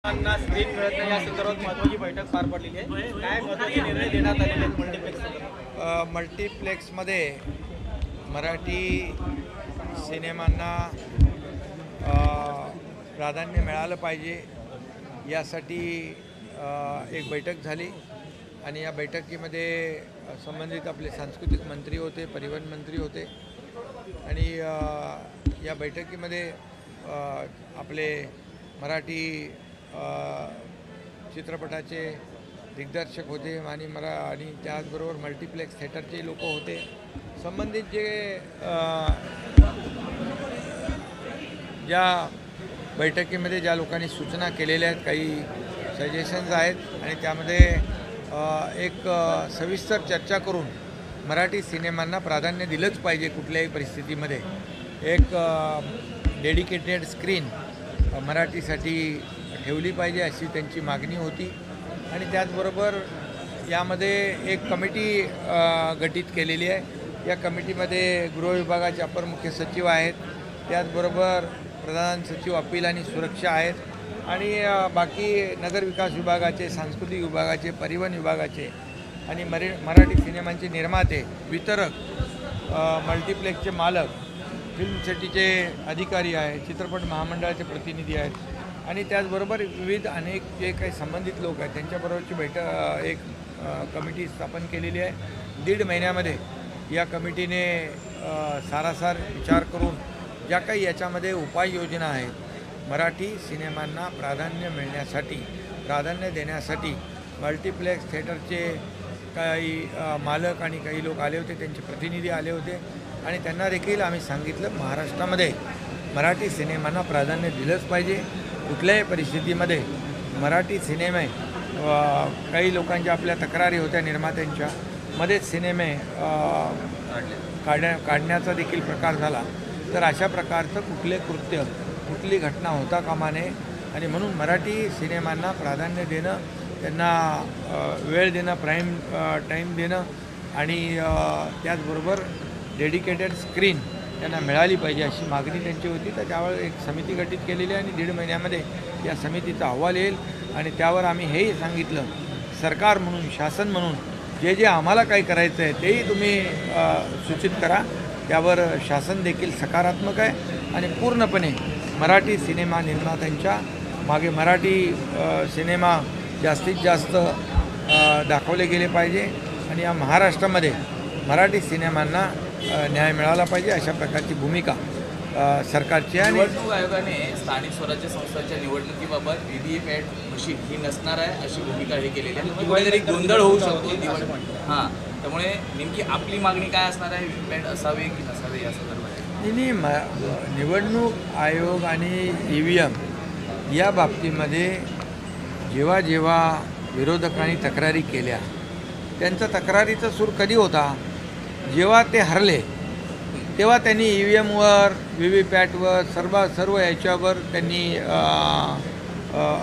Screen मिळत नाही या संदर्भात महत्त्वाची बैठक पार पडलेली आहे। काय महत्त्वाचे निर्णय देण्यात आलेले आहेत मल्टीप्लेक्स? मल्टीप्लेक्समध्ये मराठी सिनेमांना प्राधान्य मिळालं पाहिजे यासाठी एक बैठक झाली आणि या बैठकीमध्ये संबंधित आपले सांस्कृतिक मंत्री होते, परिवहन मंत्री होते आणि या बैठकीमध्ये आपले मराठी चित्रपटाचे दिग्दर्शक होते आणि त्याचबरोबर मल्टीप्लेक्स थिएटरचे लोक होते। संबंधित ज्या बैठकीमध्ये ज्या लोकांनी सूचना केलेल्या आहेत, काही सजेशन्स आहेत आणि त्यामध्ये एक सविस्तर चर्चा करून मराठी सिनेमांना प्राधान्य दिलंच पाहिजे कुठल्याही परिस्थितीमध्ये। एक डेडिकेटेड स्क्रीन मराठीसाठी ठेवली पाहिजे अशी त्यांची मागणी होती आणि त्याचबरोबर यामध्ये एक कमिटी गठीत केलेली आहे। या कमिटीमध्ये गृह विभागाचे अपर मुख्य सचिव आहेत, त्याचबरोबर प्रधान सचिव अपील आणि सुरक्षा आहेत आणि बाकी नगर विकास विभागाचे, सांस्कृतिक विभागाचे, परिवहन विभागाचे आणि मराठी सिनेमांचे निर्माते, वितरक, मल्टीप्लेक्सचे मालक, फिल्म सिटीचे अधिकारी आहेत, चित्रपट महामंडळाचे प्रतिनिधी आहेत आणि त्याचबरोबर विविध अनेक जे काही संबंधित लोक आहेत त्यांच्याबरोबरची बैठक एक कमिटी स्थापन केलेली आहे। 1.5 महिन्यामध्ये या कमिटीने सारासार विचार करून ज्या काही याच्यामध्ये उपाययोजना आहेत, मराठी सिनेमांना प्राधान्य देण्यासाठी मल्टीप्लेक्स थिएटरचे काही मालक आणि काही लोक आले होते, त्यांचे प्रतिनिधी आले होते आणि त्यांना देखील आम्ही सांगितलं महाराष्ट्रामध्ये मराठी सिनेमांना प्राधान्य दिलंच पाहिजे। कुठल्याही परिस्थितीमध्ये मराठी सिनेमे काही लोकांच्या आपल्या तक्रारी होत्या निर्मात्यांच्या मध्येच सिनेमे काढण्याचा देखील प्रकार झाला, तर अशा प्रकारचं कुठले कृत्य, कुठली घटना होता कामा नये आणि म्हणून मराठी सिनेमांना प्राधान्य देणं, त्यांना वेळ देणं, प्राईम टाईम देणं आणि त्याचबरोबर डेडिकेटेड स्क्रीन त्यांना मिळाली पाहिजे अशी मागणी त्यांची होती। तर त्यावर एक समिती गठीत केलेली आहे आणि 1.5 महिन्यामध्ये या समितीचा अहवाल येईल आणि त्यावर आम्ही हेही सांगितलं, सरकार म्हणून, शासन म्हणून जे आम्हाला काही करायचं आहे तेही तुम्ही सूचित करा। त्यावर शासन देखील सकारात्मक आहे आणि पूर्णपणे मराठी सिनेमा निर्मात्यांच्या मागे मराठी सिनेमा जास्तीत जास्त दाखवले गेले पाहिजे आणि या महाराष्ट्रामध्ये मराठी सिनेमांना न्याय मिळाला पाहिजे अशा प्रकारची भूमिका सरकारची आहे। निवडणूक आयोगाने स्थानिक स्वराज्य संस्थांच्या निवडणुकीबाबत व्हीव्हीपॅट मशीन ही नसणार आहे अशी भूमिका हे केलेली आहे। कुठेतरी गोंधळ होऊ शकतो त्यामुळे नेमकी आपली मागणी काय असणार आहे? व्हीव्हीपॅट असावे की नसावे या संदर्भात? नाही, निवडणूक आयोग आणि EVM या बाबतीमध्ये जेव्हा विरोधकांनी तक्रारी केल्या, त्यांचा तक्रारीचा सूर कधी होता? जेव्हा ते हरले तेव्हा त्यांनी EVMवर, व्हीव्हीपॅटवर, सर्व याच्यावर त्यांनी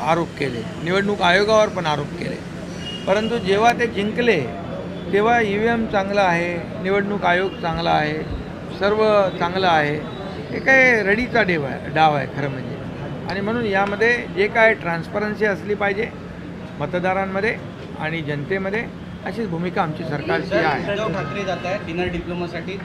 आरोप केले, निवडणूक आयोगावर पण आरोप केले। परंतु जेव्हा ते जिंकले तेव्हा EVM चांगला आहे, निवडणूक आयोग चांगला आहे, सर्व चांगलं आहे, हे काय रडीचा डाव आहे खरं म्हणजे। आणि म्हणून यामध्ये जे काय ट्रान्सपरन्सी असली पाहिजे मतदारांमध्ये आणि जनतेमध्ये, अशीच भूमिका आमची सरकारची आहे। उद्धव ठाकरे जात आहे डिनर डिप्लोमासाठी।